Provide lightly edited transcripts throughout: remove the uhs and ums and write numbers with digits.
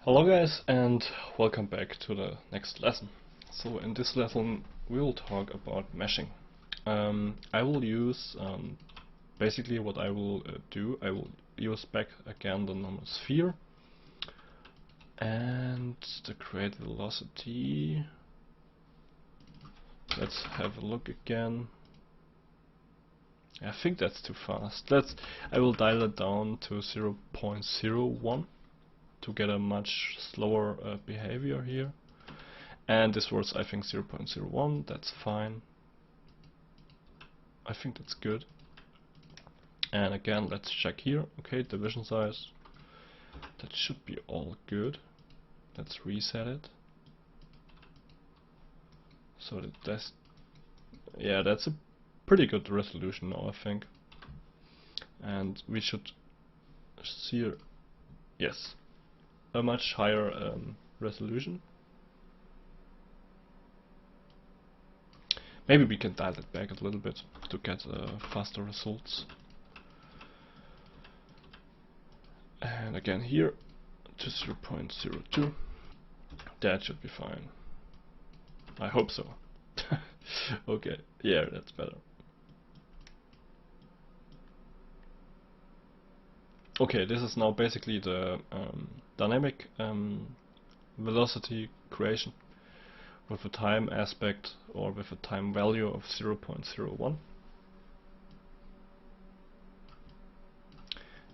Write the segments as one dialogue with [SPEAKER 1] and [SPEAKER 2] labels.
[SPEAKER 1] Hello guys, and welcome back to the next lesson. So in this lesson we will talk about meshing. I will use basically what I will do. I will use back again the normal sphere and the create velocity. Let's have a look again. I think that's too fast. I will dial it down to 0.01 to get a much slower behavior here. And this was, I think, 0.01. That's fine. I think that's good. And again, let's check here. Okay, division size. That should be all good. Let's reset it. So that's a pretty good resolution now, I think. And we should see, yes, a much higher resolution. Maybe we can dial it back a little bit to get faster results. And again here to 0.02. That should be fine. I hope so. Okay, yeah, that's better. Okay, this is now basically the dynamic velocity creation with a time aspect or with a time value of 0.01.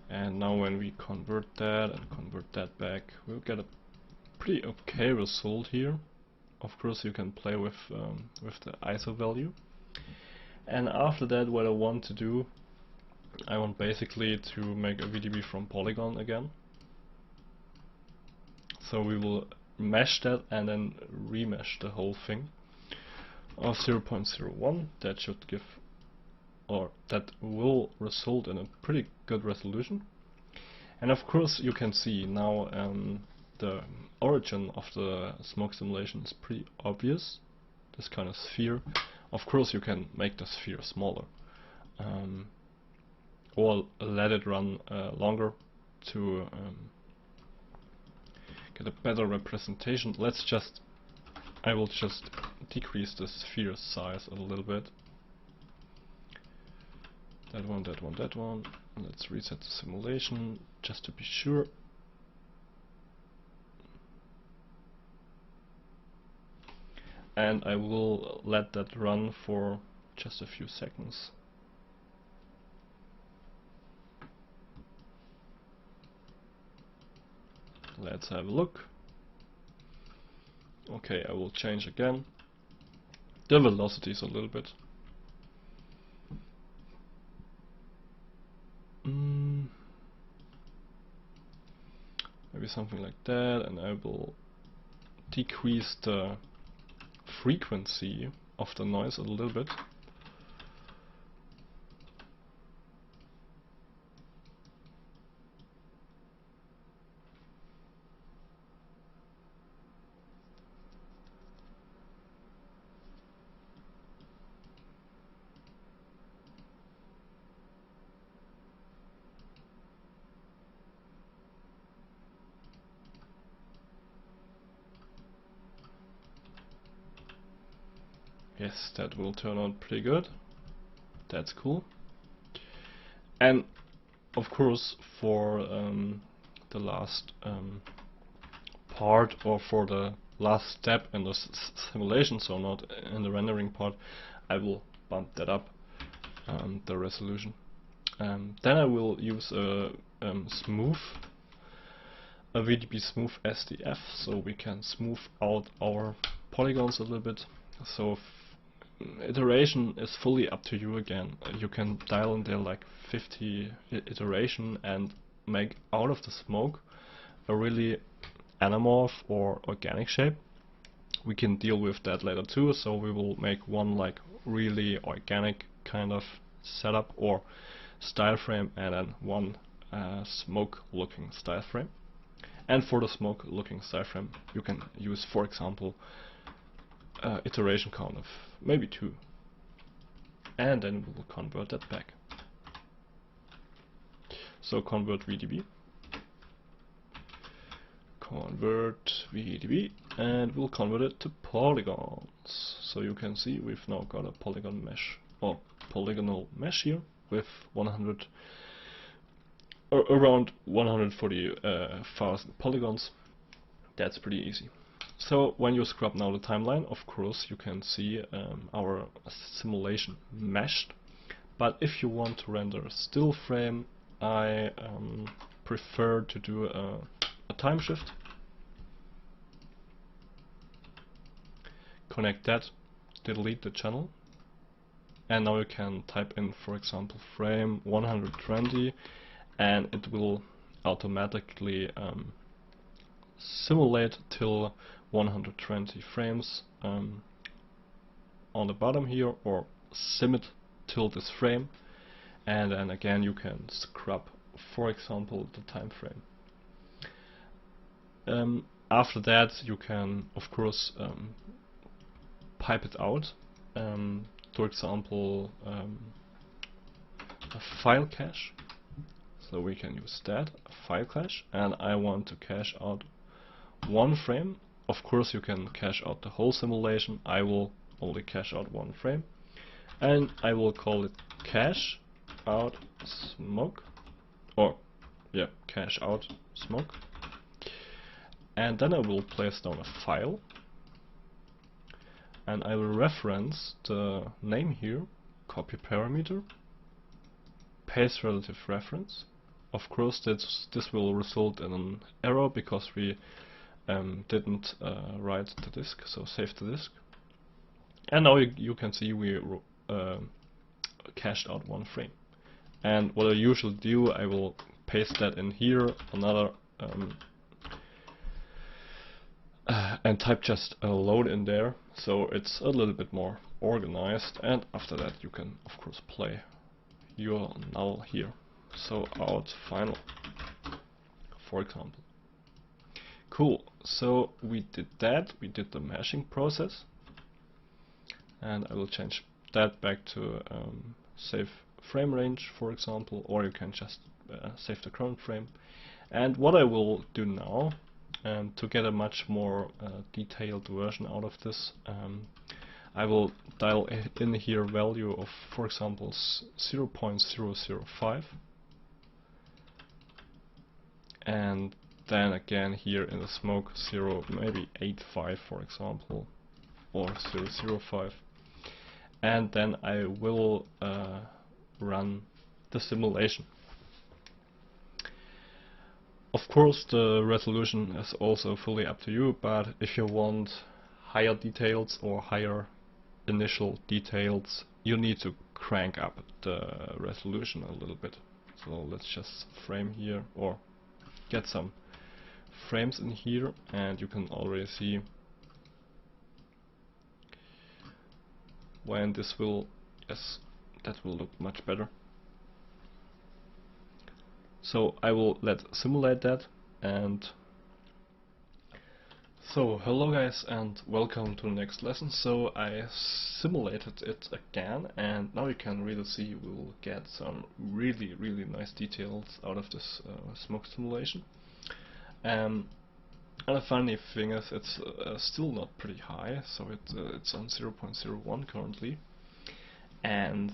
[SPEAKER 1] And now when we convert that and convert that back, we'll get a pretty okay result here. Of course you can play with the ISO value. And after that, what I want to do, I want basically to make a VDB from polygon again. So we will mesh that and then remesh the whole thing of 0.01. That should give, or that will result in a pretty good resolution. And of course you can see now the origin of the smoke simulation is pretty obvious. This kind of sphere. Of course you can make the sphere smaller. Or let it run longer to get a better representation. I will just decrease the sphere size a little bit. That one, that one, that one. Let's reset the simulation just to be sure. And I will let that run for just a few seconds. Let's have a look. Okay, I will change again the velocities a little bit. Maybe something like that, and I will decrease the frequency of the noise a little bit. Yes, that will turn out pretty good. That's cool. And of course, for the last part, or for the last step in the simulation, so not in the rendering part, I will bump that up, the resolution. Then I will use a VDB smooth SDF, so we can smooth out our polygons a little bit. So iteration is fully up to you again. You can dial in there like 50 iteration and make out of the smoke a really anamorph or organic shape. We can deal with that later too, so we will make one like really organic kind of setup or style frame, and then one smoke looking style frame. And for the smoke looking style frame you can use, for example, iteration count of maybe 2, and then we will convert that back. So convert VDB, convert VDB, and we'll convert it to polygons. So you can see we've now got a polygon mesh, or polygonal mesh here with 100 or around 140,000 polygons. That's pretty easy. So when you scrub now the timeline, of course you can see our simulation meshed. But if you want to render a still frame, I prefer to do a time shift. Connect that, delete the channel, and now you can type in, for example, frame 120, and it will automatically simulate till 120 frames on the bottom here, or sim it till this frame, and then again you can scrub, for example, the time frame. After that you can of course pipe it out, for example a file cache, so we can use that, a file cache, and I want to cache out one frame. Of course you can cache out the whole simulation, I will only cache out one frame, and I will call it cache out smoke, or yeah, cache out smoke, and then I will place down a file, and I will reference the name here, copy parameter, paste relative reference. Of course this will result in an error because we didn't write the disk, so save the disk. And now you can see we cached out one frame. And what I usually do, I will paste that in here, another and type just a load in there, so it's a little bit more organized. And after that you can of course play your null here. So out final, for example. Cool, so we did that, we did the meshing process, and I will change that back to save frame range, for example, or you can just save the current frame. And what I will do now, to get a much more detailed version out of this, I will dial in here value of, for example, 0.005, and then again here in the smoke 0, maybe 0.85 for example, or 0.005, and then I will run the simulation. Of course the resolution is also fully up to you, but if you want higher details or higher initial details, you need to crank up the resolution a little bit. So let's just frame here, or get some frames in here, and you can already see when this will, yes, that will look much better. So I will let simulate that. And so hello guys, and welcome to the next lesson. So I simulated it again, and now you can really see we will get some really nice details out of this smoke simulation. And the funny thing is, it's still not pretty high, so it's on 0.01 currently, and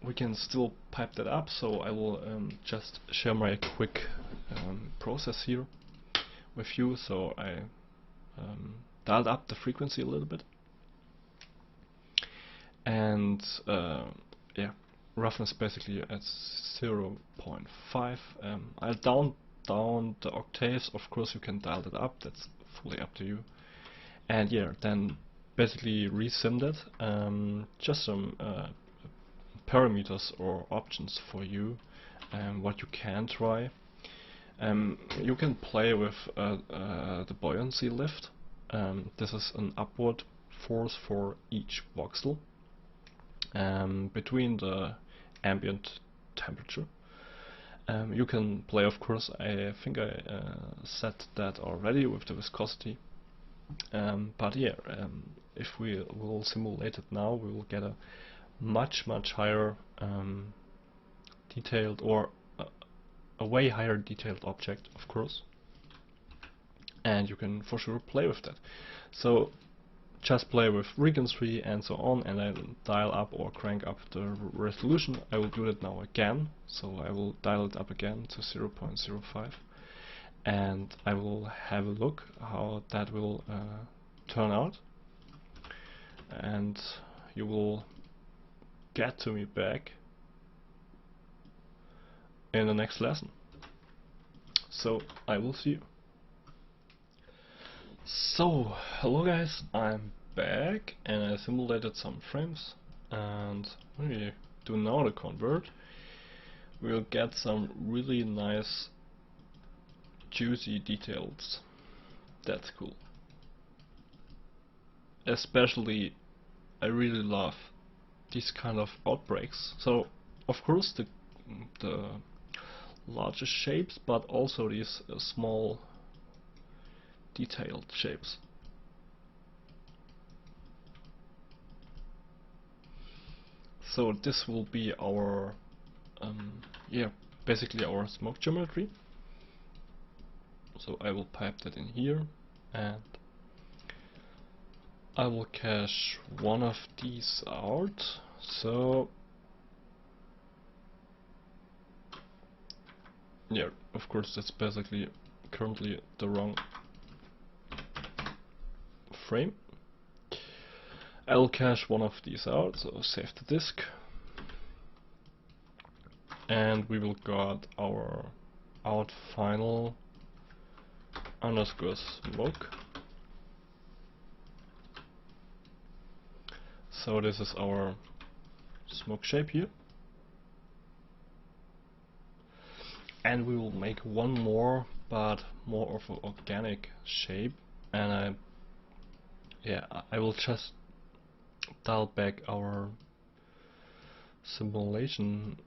[SPEAKER 1] we can still pipe that up. So I will just share my quick process here with you. So I dialed up the frequency a little bit, and yeah, roughness basically at 0.5. I'll down the octaves. Of course you can dial it up, that's fully up to you. And yeah, then basically resim that. Just some parameters or options for you, what you can try. You can play with the buoyancy lift. This is an upward force for each voxel between the ambient temperature. You can play, of course, I think I set that already with the viscosity. But yeah, if we will simulate it now, we will get a much higher detailed or a way higher detailed object, of course, and you can for sure play with that. So just play with frequency and so on, and then dial up or crank up the resolution. I will do that now again, so I will dial it up again to 0.05, and I will have a look how that will turn out, and you will get to me back in the next lesson. So I will see you. So hello guys, I'm back and I simulated some frames, and when we do now the convert, we'll get some really nice juicy details. That's cool. Especially I really love these kind of outbreaks. So of course the larger shapes, but also these small detailed shapes. So this will be our basically our smoke geometry. So I will pipe that in here, and I will cache one of these out. So yeah, of course that's basically currently the wrong frame. I'll cache one of these out, so save the disk, and we will got our out final underscore smoke. So this is our smoke shape here, and we will make one more, but more of an organic shape, and I will just dial back our simulation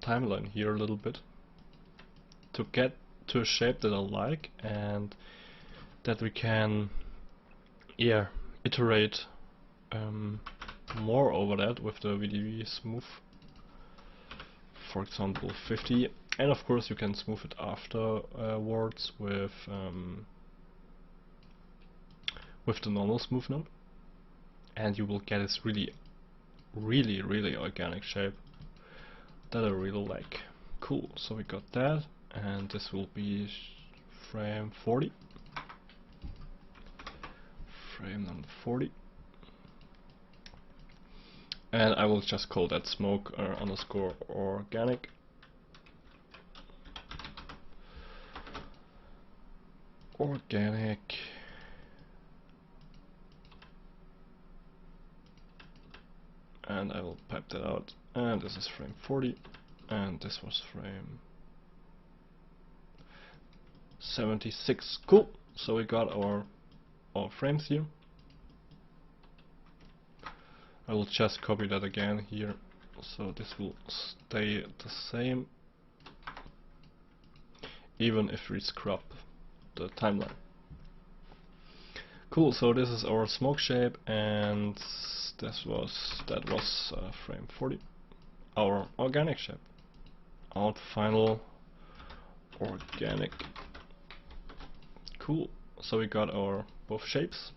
[SPEAKER 1] timeline here a little bit to get to a shape that I like, and that we can iterate more over that with the VDV smooth, for example 50, and of course you can smooth it afterwards with the normal smooth node, and you will get this really organic shape that I really like. Cool, so we got that, and this will be frame 40. Frame number 40. And I will just call that smoke underscore organic. Organic. And I will pipe that out. And this is frame 40. And this was frame 76. Cool. So we got our frames here. I will just copy that again here, so this will stay the same even if we scrub the timeline. Cool, so this is our smoke shape, and that was frame 40, our organic shape. Out final organic. Cool, so we got our both shapes,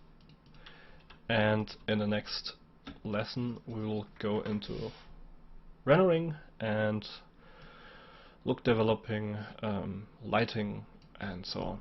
[SPEAKER 1] and in the next lesson we will go into rendering and look developing, lighting and so on.